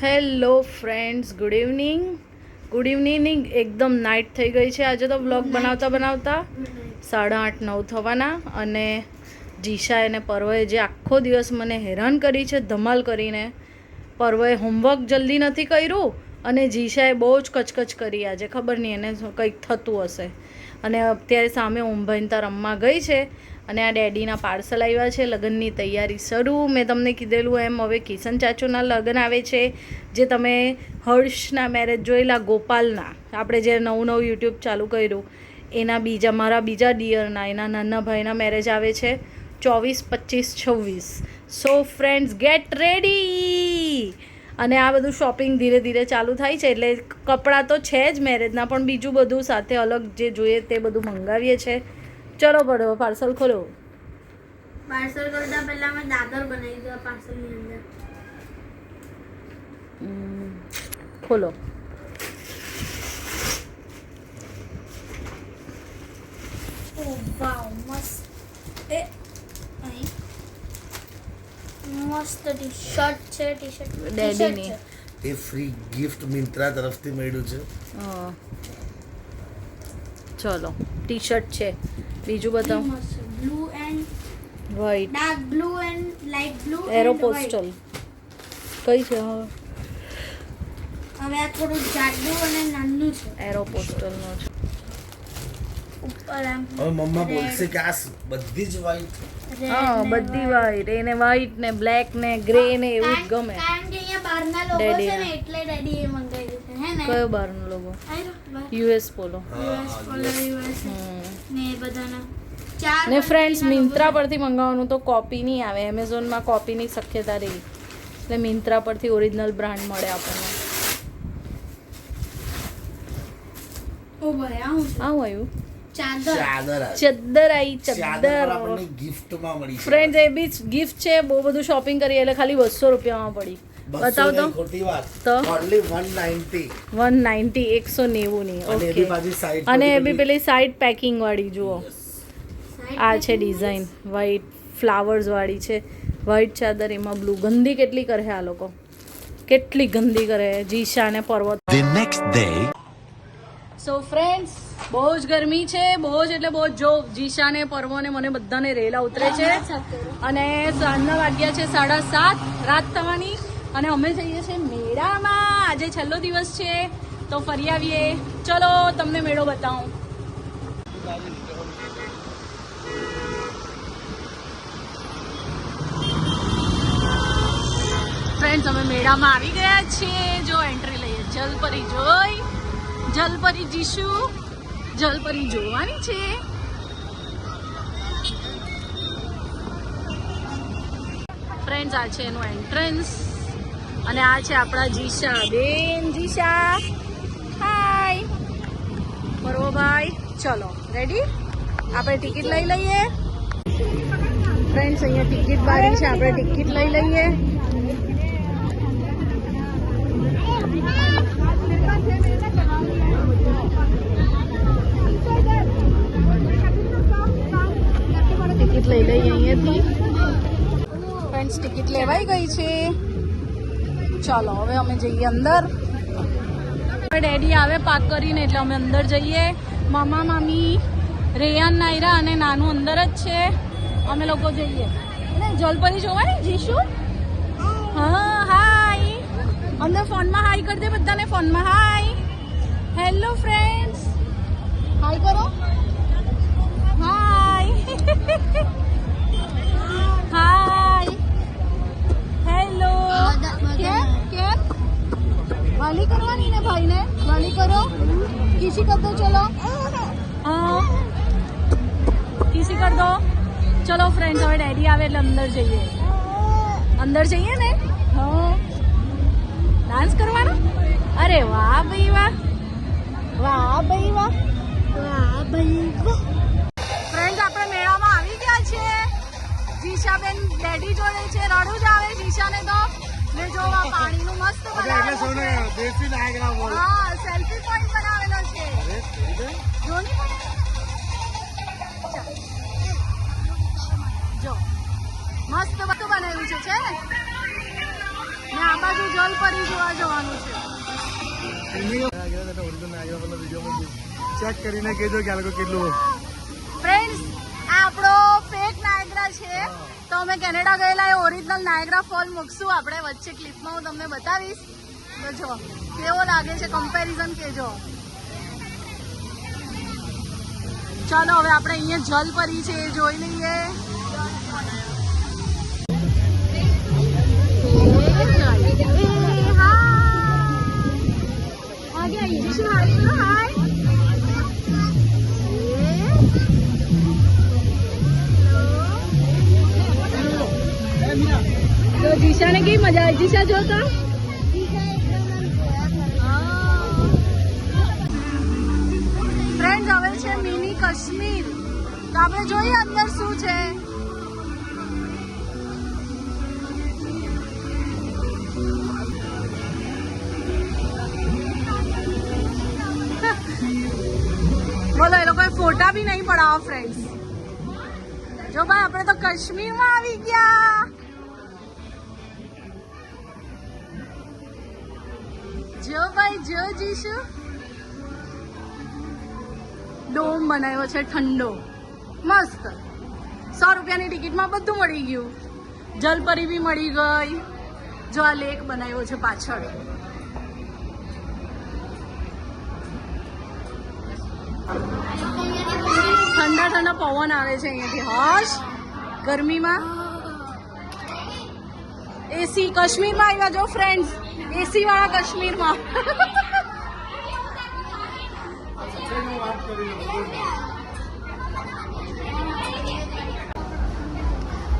Hello friends, good evening. એકદમ night થઈ ગઈ છે આજે તો વ્લોગ બનાવતા 8:30-9 થવાના. અને જીશા અને પર્વએ જે આખો દિવસ મને હેરાન કરી છે ધમાલ કરીને. પર્વએ હોમવર્ક જલ્દી નથી કર્યું અને જીશાએ બહુ જ કચકચ કરી આજે. ખબર નહીં એને કંઈક થતું હશે. અને અત્યારે સામે ઓમભાઈનતા રમવા ગઈ છે. અને આ ડેડીના પાર્સલ આવ્યા છે. લગ્નની તૈયારી શરૂ. મેં તમને કીધેલું એમ હવે કિશન ચાચુના લગ્ન આવે છે. જે તમે હર્ષના મેરેજ જોયેલા, ગોપાલના, આપણે જે નવું યુટ્યુબ ચાલુ કર્યું એના મારા બીજા ડિયરના, એના નાના ભાઈના મેરેજ આવે છે 24, 25, 26. So friends, gate ready. અને આ બધું શોપિંગ ધીરે ધીરે ચાલુ થાય છે. એટલે કપડાં તો છે જ મેરેજના, પણ બીજું બધું સાથે અલગ જે જોઈએ તે બધું મંગાવીએ છીએ. ચલો પડો, પાર્સલ ખોલો. પાર્સલ કરતા પહેલા મેં દાદર બનાવી દીધા પાર્સલની અંદર. ખોલો. ઓ વાવ, મસ્ત. એ અહીં મસ્ત ટી-શર્ટ છે. ટી-શર્ટ ડેડીની એ ફ્રી ગિફ્ટ મિંત્રા તરફથી મળ્યું છે. ચલો, ટી-શર્ટ છે. બીજું બતાવો. Blue and white, dark blue and light blue. Aeropostale કઈ છે? હવે આ થોડું જાડું અને નાનું છે. એરોપોસ્ટલનો છે. ઉપર આમ હવે મમ્મા બોલશે કે આ બધી જ વ્હાઈટ. હા, બધી વ્હાઈટ. એને વ્હાઈટ ને બ્લેક ને ગ્રે ને એવું જ ગમે. કારણ કે અહીંયા બહારના લોગો છે ને એટલે ડેડી એ મંગાવી દીધા. હે ને કયો બહારનો લોગો? યુએસ પોલો. યુએસ પોલર યુએસ ને એ બધાના ચાર ને ફ્રેન્ડ્સ, મિંત્રા પરથી મંગાવવાનું તો કોપી નહીં આવે. એમેઝોનમાં કોપીની શક્યતા રહી. એટલે મિંત્રા પરથી ઓરિજિનલ બ્રાન્ડ મળે આપણને. ઓ ભાઈ આવું છે. આવું આવ્યું. ચાદર ચદ્દર આવી. ચાદર આપણને ગિફ્ટમાં મળી છે. ફ્રેન્ડ્સ, એ બી ગિફ્ટ છે. બહુ બધું શોપિંગ કરી એટલે ખાલી 200 રૂપિયામાં પડી. બતાવ તો. ખોટી વાત. તો ઓન્લી 190. 190, 190 ની. અને એ ઓકે. બી પાછી સાઈડ અને એ બી પેલી સાઈડ પેકિંગ વાળી જુઓ. આ છે ડિઝાઇન વ્હાઈટ ફ્લાવર્સ વાળી છે. વ્હાઈટ ચાદર, એમાં બ્લુ. ગંદી કેટલી કરે આ લોકો, કેટલી ગંદી કરે જીશા અને પર્વત. The next day. So friends, બહુ જ ગરમી છે. બહુ જ એટલે બહુ જ. જો જીશા ને પર્વ ને મને બધાને રેલા ઉતરે છે. અને સાંજના વાગ્યા છે 7:30, રાત થવાની. અને અમે જઈએ છીએ મેળામાં. આજે છેલ્લો દિવસ છે તો ફરી આવીએ. ચલો તમને મેળો બતાવું. ફ્રેન્ડ્સ, અમે મેળામાં આવી ગયા છીએ. જો એન્ટ્રી લઈએ. જલપરી જોઈ. જલપરી જીશુ. જલપરી જોવાની છે. ફ્રેન્ડ્સ, આ છે એનું એન્ટ્રન્સ. અને આ છે આપણા જીશા બેન. જીશા, હાય. પર્વભાઈ, ચલો રેડી. આપણે ટિકિટ લઈ લઈએ. ફ્રેન્ડ્સ, અહીંયા ટિકિટ બારી છે. આપણે ટિકિટ લઈ લઈએ. ટિકિટ લઈ લઈએ અહીંયાથી. ફ્રેન્ડ્સ, ટિકિટ લેવાઈ ગઈ છે. ચાલો હવે અમે જઈએ અંદર. ડેડી આવે પાક કરીને એટલે અમે અંદર જઈએ. મામા મામી, રેયાન, નાયરા અને નાનું અંદર જ છે. અમે લોકો જઈએ. અને જલપરી જોવાની જીશુ. હા, હાય. અંદર ફોનમાં હાય કરી દે બધાને. ફોનમાં હાય. હેલો ફ્રેન્ડ્સ, હાય કરો. હાય. હાય. હેલો. કેમ કેમ વાલી કરવાની ને ભાઈને? વાલી કરો. કિસી કર દો. ચલો. હા, કિસી કર દો. ચલો ફ્રેન્ડ્સ, હવે ડેડી આવે એટલે અંદર જઈએ. અંદર જઈએ ને. હા, ડાન્સ કરવાનો. અરે વાહ ભાઈ વાહ. વાહ ભાઈ વાહ. વાહ ભાઈ વાહ. ફ્રેન્ડ્સ, આપણે મેળામાં આવી ગયા છે. જીશાબેન ડેડી જોડે છે. રડું જ આવે જીશાને તો. ને જો આ પાણીનું મસ્ત બનાવેલું છે. હા, સેલ્ફી પોઈન્ટ બનાવેલો છે. જોની પણ. જો મસ્ત બધું બનાવ્યું છે. ને આ બાજુ જલપરી જોવા ચેક કરીને કહેજો કે આ લોકો કેટલું. ફ્રેન્ડ્સ આ આપણો ફેક નાયગ્રા છે. તો અમે કેનેડા ગયેલા એ ઓરિજિનલ નાયગ્રા ફોલ મૂકશું આપણે વચ્ચે ક્લિપમાં, હું તમને બતાવીશ. તો જો કેવો લાગે છે, કમ્પેરિઝન કેજો. ચાલો હવે આપણે અહીંયા જલ પરી છે એ જોઈ લઈએ. आगे आइए जिशु, हाय करो, हाय. तो जीशा ने की मजा आई. जीशा जो था ફ્રેન્ડ હવે છે મિની કાશ્મીર. તો આપણે જોઈએ અંદર શું છે. બોલો એ લોકોએ ફોટા બી નહીં પડાવો ફ્રેન્ડ્સ. જો ભાઈ આપણે તો કાશ્મીરમાં આવી ગયા. જો ભાઈ જો જીશુ ડોમ બનાવ્યો છે ઠંડો મસ્ત. 100 રૂપિયાની ટિકિટમાં બધું મળી ગયું. જલપરી બી મળી ગઈ. જો આ લેક બનાવ્યો છે પાછળ. ઠંડા ઠંડા પવન આવે છે અહીંયાથી. હશ ગરમીમાં એસી. કાશ્મીરમાં આવ્યા જો ફ્રેન્ડ્સ, એસી વાળા કાશ્મીરમાં.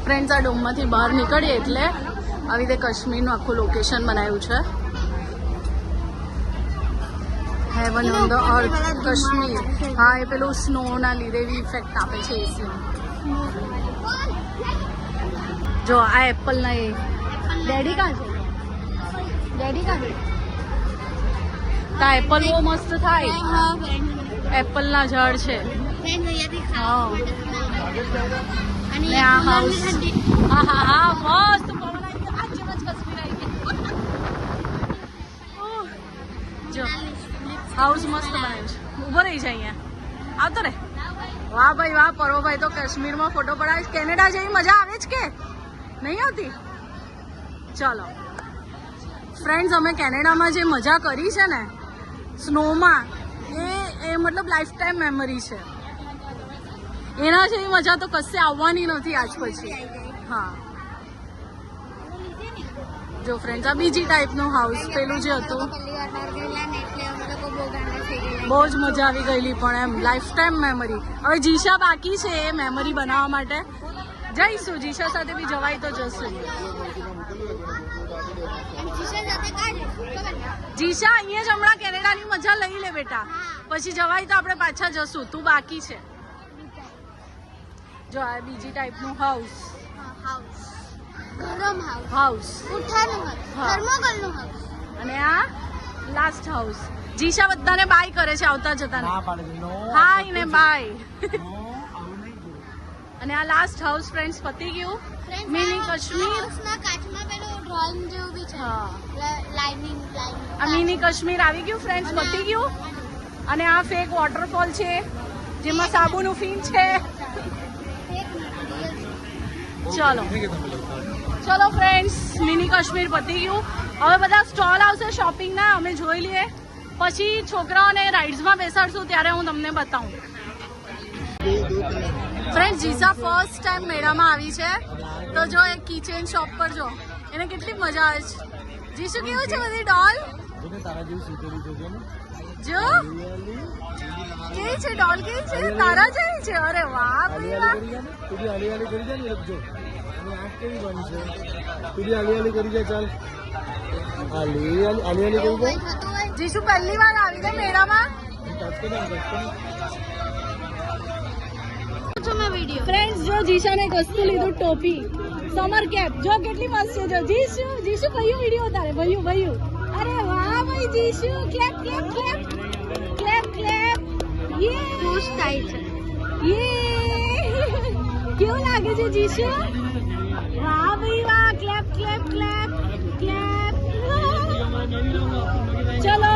ફ્રેન્ડ્સ આ ડોમમાંથી બહાર નીકળીએ એટલે આવી રીતે કાશ્મીરનું આખું લોકેશન બનાવ્યું છે. Heaven on the earth Kashmir. હા એ પેલું સ્નોના લીધે બી ઇફેક્ટ આપે છે એસી. જો આ એપલના એ ડેડી કાં છે? ડેડી કાં છે? તા એપલ બહુ મસ્ત થાય. એપલના ઝાડ છે. હા અને આ હાઉસ. હા હા હા મસ્ત પવન આવી ગયો. આ જેમ જ કાશ્મીર આવી ગયું. જો હાઉસ મસ્ત બનાવ્યું છે. ઉભો રહી છે અહીંયા. આવતો રે. વાહ ભાઈ વાહ. પરોભાઈ તો કાશ્મીરમાં ફોટો પડાવે. કેનેડા જેવી મજા આવે જ કે નહીં આવતી? ચાલો ફ્રેન્ડ્સ અમે કેનેડામાં જે મજા કરી છે ને સ્નોમાં, એ મતલબ લાઈફ ટાઈમ મેમરી છે. એના જેવી મજા તો કશે આવવાની નથી આજ પછી. હા જો ફ્રેન્ડ્સ આ બીજી ટાઈપનું હાઉસ. પેલું જે હતું બહુ જ મજા આવી ગયેલી, પણ એમ લાઈફ ટાઈમ મેમરી. હવે જીશા બાકી છે એ મેમરી બનાવવા માટે. જઈશું જીશા સાથે બી જવાય તો જશું. જીશા અહીંયા જ હમણાં કેનેડાની મજા લઈ લે બેટા, પછી જવાય તો આપણે પાછા જશું. તું બાકી છે. જો આ બીજી ટાઈપનું હાઉસ. હાઉસ અને આ લાસ્ટ હાઉસ. જીશા બધાને બાય કરે છે આવતા જતા. હાય ને બાય. અને આ લાસ્ટ હાઉસ ફ્રેન્ડ્સ પતી ગયું. મિની કાશ્મીર. આ મિની કાશ્મીર આવી ગયું ફ્રેન્ડ્સ, પતી ગયું. અને આ ફેક વોટરફોલ છે જેમાં સાબુનું ફીન છે. ચલો ચલો ફ્રેન્ડ્સ મિની કાશ્મીર પતી ગયું. હવે બધા સ્ટોલ આવશે શોપિંગના, અમે જોઈ લઈએ. પછી છોકરાઓને રાઇડ્સમાં બેસાડશું ત્યારે હું તમને બતાવું. ફ્રેન્ડ જીશા ફર્સ્ટ ટાઈમ મેળામાં આવી છે. તો જો એક કીચેન શોપ પર જો એને કેટલી મજા આવે છે. જીશુ કેવું છે બધી ડોલ? જો કેવી છે ડોલ? કેવી છે? તારા જેવી છે. અરે વાહ ભાઈ વાહ. જીશુ પહેલી વાર આવી છે મેળામાં. ફ્રેન્ડ્સ જો જીશાને એક વસ્તુ લીધું, ટોપી, સમર કેપ. જો કેટલી મસ્ત છે. જો જીશુ જીશુ કયું વિડીયો તારે? ભયું ભયું. અરે વાહ ભાઈ Jishu. Clap clap clap clap clap. યે બહુ સ્ટાઇલ છે. યે કેવું લાગે છે જીશુ? વાહ ભાઈ વાહ. Clap clap clap clap. ચલો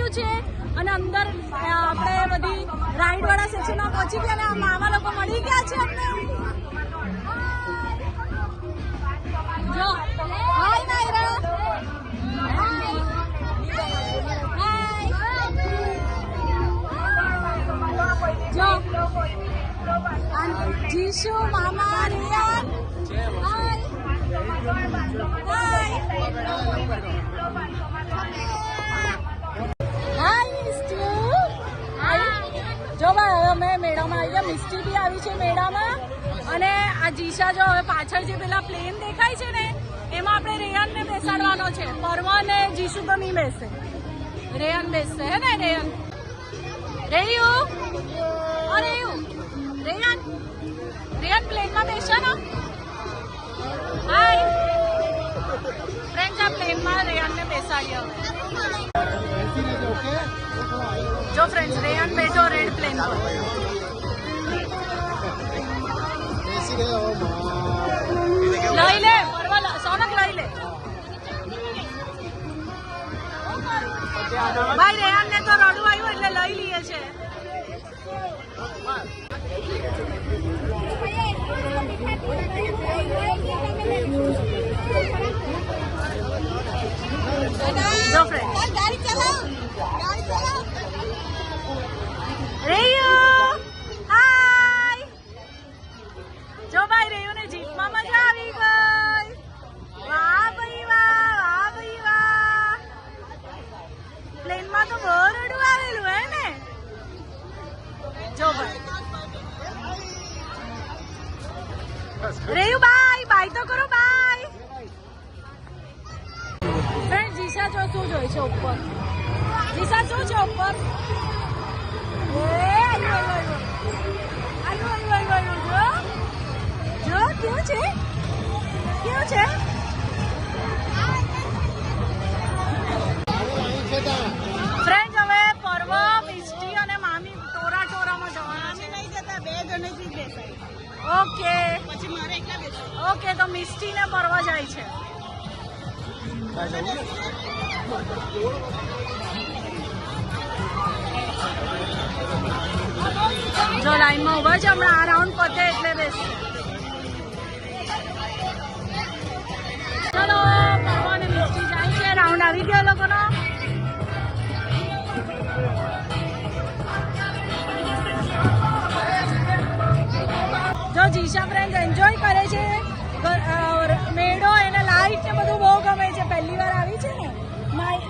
ગયું છે અને અંદર આપણે બધી રાઈડ વાળા સેક્શનમાં પહોંચી ગયા અને આ મામા લોકો મળી ગયા છે અમને. જો હાય નાયરા, જો જીશુ, મામા, રિયાન, હાય હાય મિસ્ટુ. જો ભાઈ હવે અમે મેળામાં આવી ગયા, મિસ્ટી બી આવી છે મેળામાં. અને આ જીશા જો હવે પાછળ જે પેલા પ્લેન દેખાય છે ને એમાં આપણે રેયાનને બેસાડવાનો છે. પરવા ને જીશુ તો નહીં બેસે, રેયાન બેસશે. હે ને રેયાન? રેયુ, રેયાન, રેયાન પ્લેનમાં બેસવાનો. હાય ફ્રેન્ડ્સ, આ પ્લેનમાં રેયાનને બેસાડીએ હવે. જો ફ્રેન્ડ્સ, રેયાન બેઠો રેડ પ્લેન પર. લઈ લે પરવા, સોનક લઈ લે ભાઈ. રેયાન ને તો રડવું આવ્યું એટલે લઈ લઈએ છે. જો ફ્રેન્ડ, રેયુ હાય. જો ભાઈ, રેયુ ને જીપમાં મજા આવી ગઈ. વાહ ભાઈ વાહ, વાહ ભાઈ વાહ. પ્લેનમાં તો બહુ રડવું આવેલું હે ને. જો ભાઈ રેયુ બાય બાય તો કરો, બાય. ફ્રેન્ડ, જીશા જો શું જોઈ છે ઉપર. જીશા શું છે ઉપર? જો કેવું છે, કેવું છે? ફ્રેન્ડ, હવે પર્વ, મિસ્ટી અને મામી ટોરામાં જવાના છે. નહીં જતા, 2 જણથી બેસાય. ઓકે, પછી મારે એકલા બેસાય. ઓકે, તો મિસ્ટી ને પર્વ જાય છે. જો લાઈનમાં ઉભા છે, હમણાં આ રાઉન્ડ પતે એટલે બેસશે. ચલો, પર્વ અને મિસ્ટી જાય છે. રાઉન્ડ આવી ગયો લોકોનો. જો જીશા ફ્રેન્ડ એન્જોય કરે છે મેળો. એને લાઈટ ને બધું બહુ ગમે છે. પહેલી વાર આવી છે ને.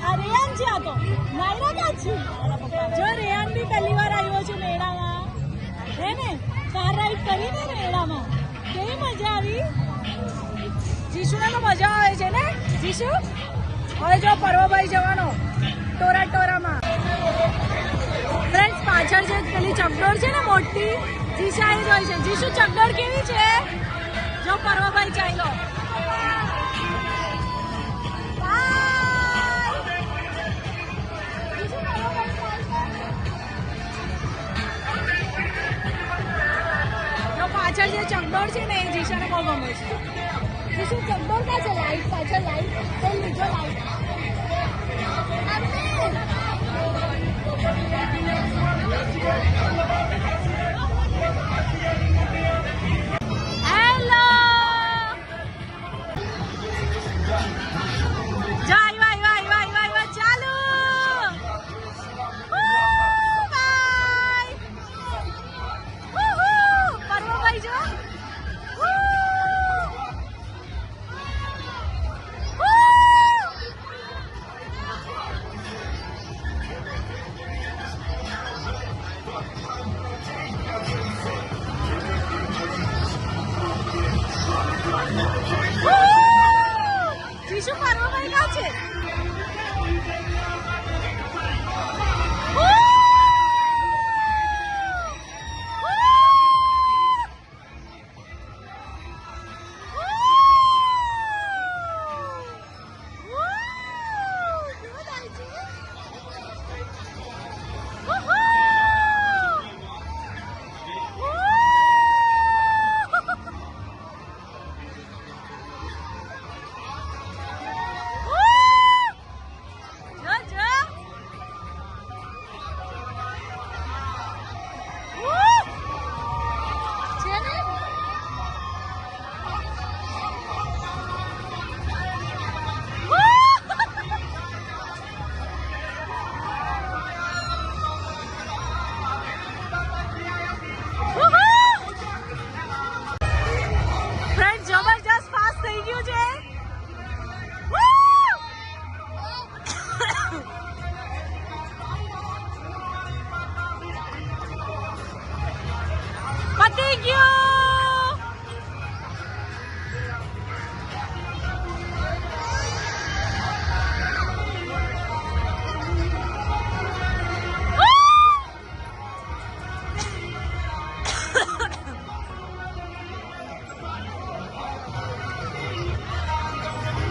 આ રેયાન છે, આ તો નાયરા કા છે. જો રેયાન બી પહેલી વાર આવ્યો છે મેળામાં, હે ને? કાર રાઈડ કરી ને મેળામાં, કેવી મજા આવી. જીશુને તો મજા આવે છે ને. જીશુ હવે જો પર્વભાઈ જવાનો ટોરામાં. ફ્રેન્ડ્સ, પાછળ જે પેલી ચકડોળ છે ને મોટી, જીશા એ જોઈ છે. જીશુ, ચકડોળ કેવી છે? જો પર્વભાઈ ચાલો. જો પાછળ જે ચકડોળ છે ને એ જીશાને બહુ ગમે છે. જીશુ, ચકડોળ ક્યાં છે? લાઈટ પાછળ, લાઈટ લીધો, લાઈટ. હેલો, જો આવ્યા ચાલુ. પર્વભાઈ જો પતી ગયું.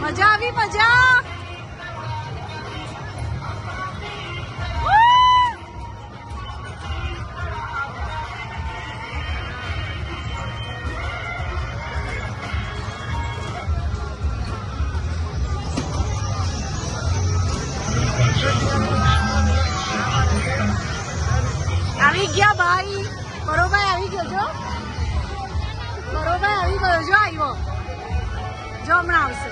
મજા આવી મજા. આવી ગયા ભાઈ. બરોબર આવી ગયો જો. બરોબર આવી ગયો જો. આવ્યો જો હમણાં આવશે.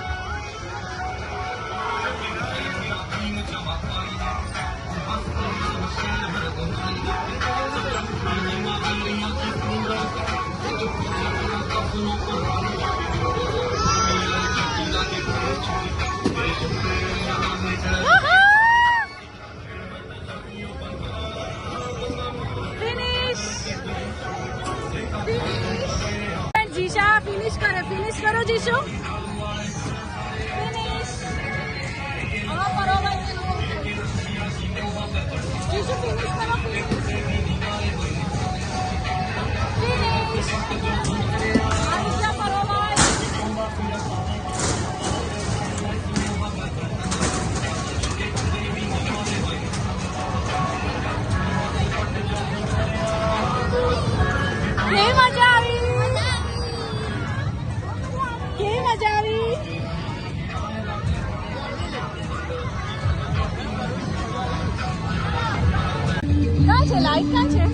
जीशा फिनिश करो जीशु. फिनिश. हाँ बरोबर. जीशु फिनिश करो. फिनिश. आइजा बरोबर. ये मजा आई. કેવી મજા આવી. ક્યાં છે લાઈટ? ક્યાં છે?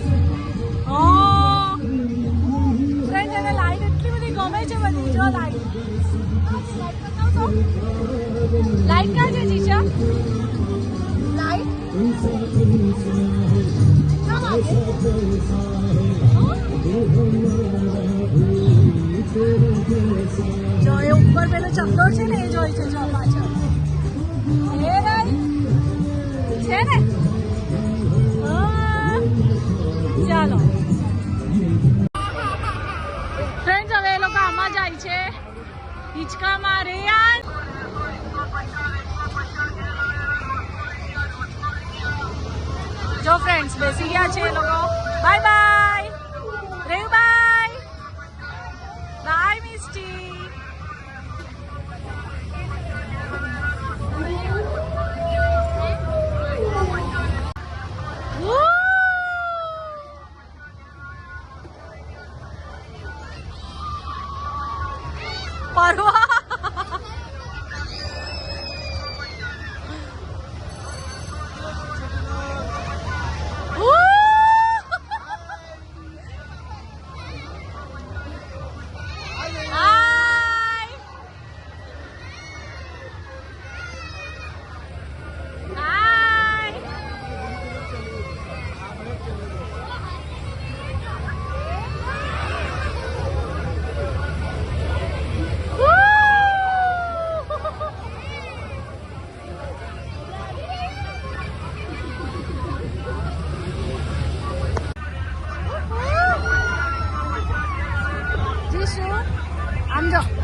ફ્રેન્ડ એને લાઈટ એટલી બધી ગમે છે. બધી જો લાઈટ. લાઈટ ક્યાં છે જીશા? લાઈટ જો એ ઉપર પેલો ચકડો છે ને એ જોઈ છે. જો પાછળ એ ભાઈ છે ને. ચાલો ફ્રેન્ડ્સ હવે એ લોકો આમાં જાય છે હિંચકામાં. રેયાન જો ફ્રેન્ડ્સ બેસી ગયા છે એ લોકો. Bye bye Rev. Bye bye Misty. પરવા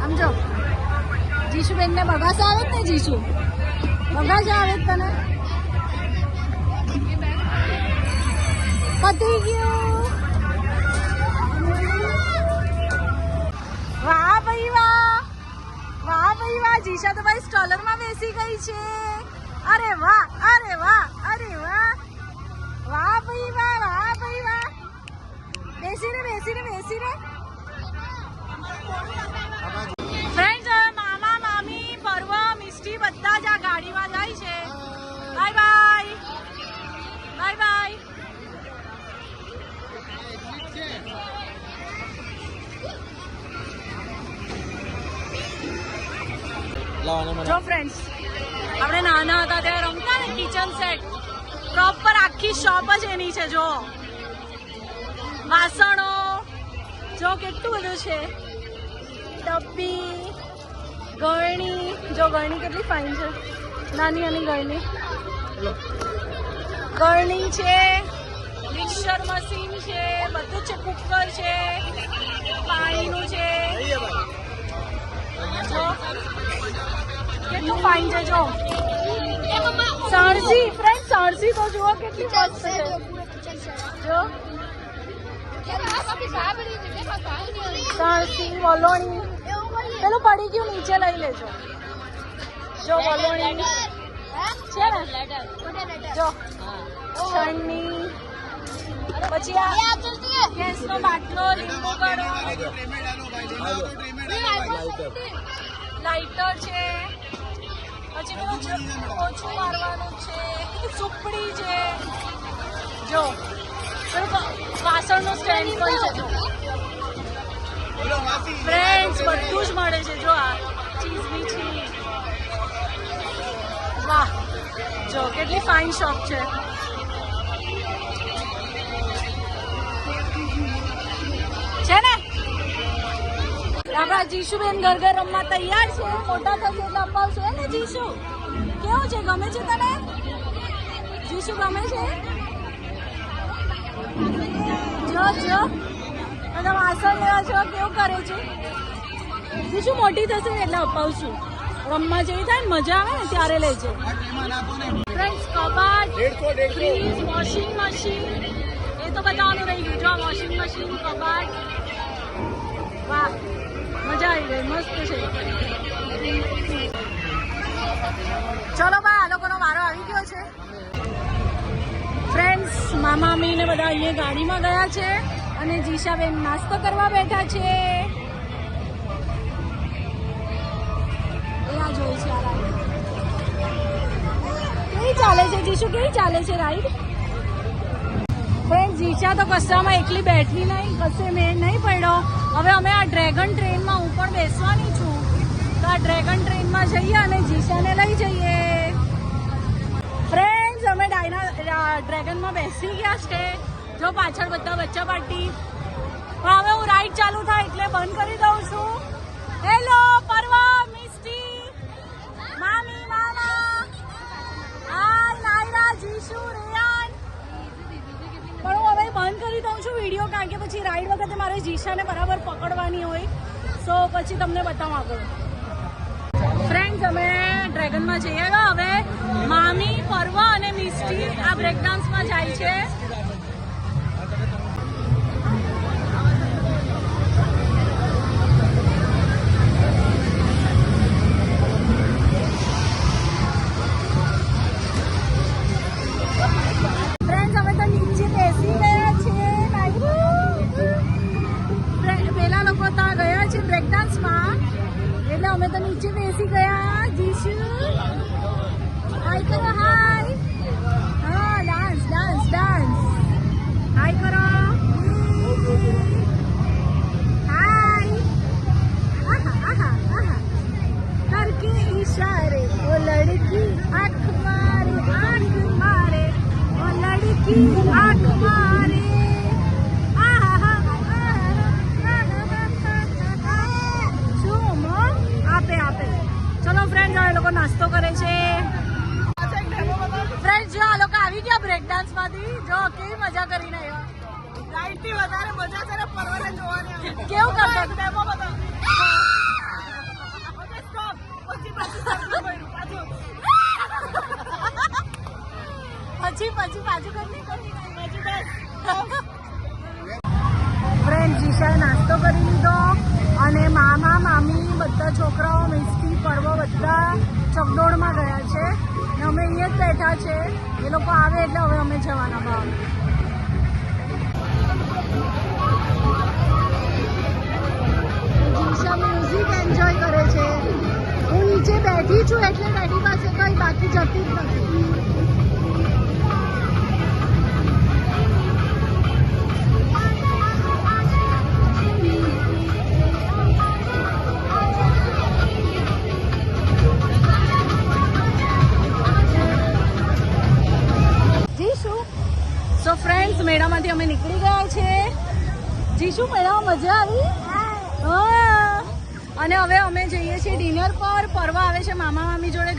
સમજો જીશુ બેન ને બગાસ આવે ને. જીશુ બગાસ આવે તને. પતી ગયું. વાહ ભાઈ વાહ. વાહ ભાઈ વાહ. જીશા તો ભાઈ સ્ટોલર માં બેસી ગઈ છે. અરે વાહ. અરે વાહ. અરે વાહ. વાહ ભાઈ વાહ. વાહ ભાઈ વાહ. બેસી રે બેસી રે બેસી રે. ફ્રેન્ડ્સ હવે મામા મામી પર્વ મિસ્ટી બધા જ આ ગાડીમાં જાય છે. Bye bye. Bye bye. જો ફ્રેન્ડ્સ આપણે નાના હતા ત્યારે રમતા ને કિચન સેટ પ્રોપર આખી શોપ જ એની છે. જો વાસણો જો કેટલું બધું છે. ટપ્પી ગળણી જો ગળણી કેટલી ફાઇન છે. નાની નાની ગળણી કરણી છે, મિક્સર મશીન છે, બધું છે, કુકર છે, પાણીનું છે. જો કેટલું ફાઇન છે. જો સણસી, ફ્રેન્ડ સણસી તો જુઓ કેટલી મસ્ત છે. જો સણસી, વલોણી, પેલું પડી ગયું નીચે લઈ લેજો. જો વલોણી છે ને, જો છણની, પછી આ ગેસનો બાટલો, લીંબુ કાઢો, લાઇટર છે, પછી પેલું ઓછું મારવાનું છે, સુપડી છે. જો પેલું વાસણનું સ્ટેન્ડ પણ છે. જો ફ્રેન્ડ્સ બધું જ મળે છે. જો આ ચીઝની ચીઝ, વાહ, જો કેટલી ફાઇન શોપ છે. છે ને આપણા જીશુબેન ઘર ઘર રમવા તૈયાર છે. મોટા થશે એટલે અપાવશું. હે ને જીશુ? કેવું છે? ગમે છે તને? જીશુ ગમે છે? જો જો અને વાસણ લેવા છો કેવું કરે છે. જીશુ મોટી થશે ને એટલે અપાવશું. રમવા જેવી થાય ને, મજા આવે ને ત્યારે લેજે. ફ્રેન્ડ્સ, કબાટ, ફ્રીજ, વોશિંગ મશીન, એ તો બતાવવાનું રહી ગયું. જો વોશિંગ મશીન, કબાટ, વાહ, મજા આવી ગઈ, મસ્ત છે. ચલો બા, આ લોકોનો વારો આવી ગયો છે. ફ્રેન્ડ્સ, મામા મી ને બધા અહીંયા ગાડીમાં ગયા છે અને જીશાબેન નાસ્તો કરવા બેઠા છે. અહીંયા જોઈ છે આ રાઈડ કેવી ચાલે છે. જીશુ, કેવી ચાલે છે રાઈડ? ફ્રેન્ડ, જીશા તો કશામાં એકલી બેઠી નહીં, કશે મેળ નહીં પડ્યો. હવે અમે આ ડ્રેગન ટ્રેનમાં હું પણ બેસવાની છું, તો આ ડ્રેગન ટ્રેનમાં જઈએ અને જીશાને લઈ જઈએ. ફ્રેન્ડ્સ, અમે ડ્રેગનમાં બેસી ગયા છે. જો પાછળ બધા બચ્ચા પાર્ટી. હવે હું રાઈડ ચાલુ થાય એટલે બંધ કરી દઉં છું. હેલો પરવા, મિસ્ટી, મામી, મામા, હાય, નાયરા, જીશુ, રેયાન. પણ હું હવે બંધ કરી દઉં છું વિડીયો, કારણ કે પછી રાઈડ વખતે મારે જીશાને બરાબર પકડવાની હોય, સો પછી તમને બતાવવા આગળ. ફ્રેન્ડ્સ, અમે ડ્રેગનમાં જઈએ આવ્યા. હવે મામી, પરવા અને મિસ્ટી આ બ્રેક ડાન્સમાં જાય છે. અમે તો નીચે બેસી ગયા. જીશુ હાય કરો, હાય. હા, ડાન્સ ડાન્સ ડાન્સ, હાય કરો, હાય. આહા આહા આહા, કરકે ઇશારે ઓ લડકી આંખ મારે, આંખ મારે ઓ લડકી આંખ મારે. ચલો ફ્રેન્ડ, આ લોકો નાસ્તો કરે છે. ફ્રેન્ડ, જો આ લોકો આવી ગયા બ્રેક ડાન્સ માંથી. જો કેવી મજા કરીને આવ્યા. રાઈડ થી વધારે મજા છે ને પરવાને જોવાની. કેવું કરતા ડેમો બતાવ. Okay, stop. પછી પાછું કરની. ફ્રેન્ડ, જીશાએ નાસ્તો કરી લીધો અને મામા, મામી, બધા છોકરાઓ, મિસ્ટી, પરવો બધા ચકડોળમાં ગયા છે. ને અમે અહીંયા જ બેઠા છે. એ લોકો આવે એટલે હવે અમે જવાના બહાર. જીશા મ્યુઝિક એન્જોય કરે છે. હું નીચે બેઠી છું એટલે ડેડી પાસે કઈ બાકી જતી જ નથી. સો ફ્રેન્ડ્સ, મેળામાંથી અમે નીકળી ગયા છે. જીશુ, મેળામાં મજા આવી? હા. અને હવે અમે જઈએ છીએ ડિનર પર. પરવા આવે છે મામા મામી જોડે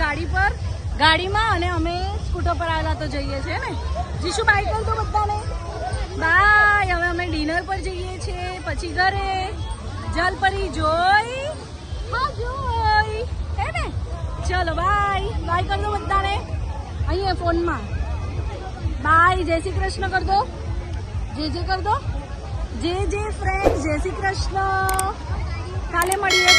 ગાડીમાં, અને અમે સ્કૂટર શોધો પર આવેલા તો જઈએ છીએ ને. જીશુ બાય કર દો બધાને. બાય. હવે અમે ડિનર પર જઈએ છીએ, પછી ઘરે. જલપરી જોઈ હા જોઈ હે ને. ચલો બાય. બાય કર દો બધાને અહીંયા ફોનમાં. બાય. જય શ્રી કૃષ્ણ કર દો. જે કર દો. જે ફ્રેન્ડ જય શ્રી કૃષ્ણ. કાલે મળીએ.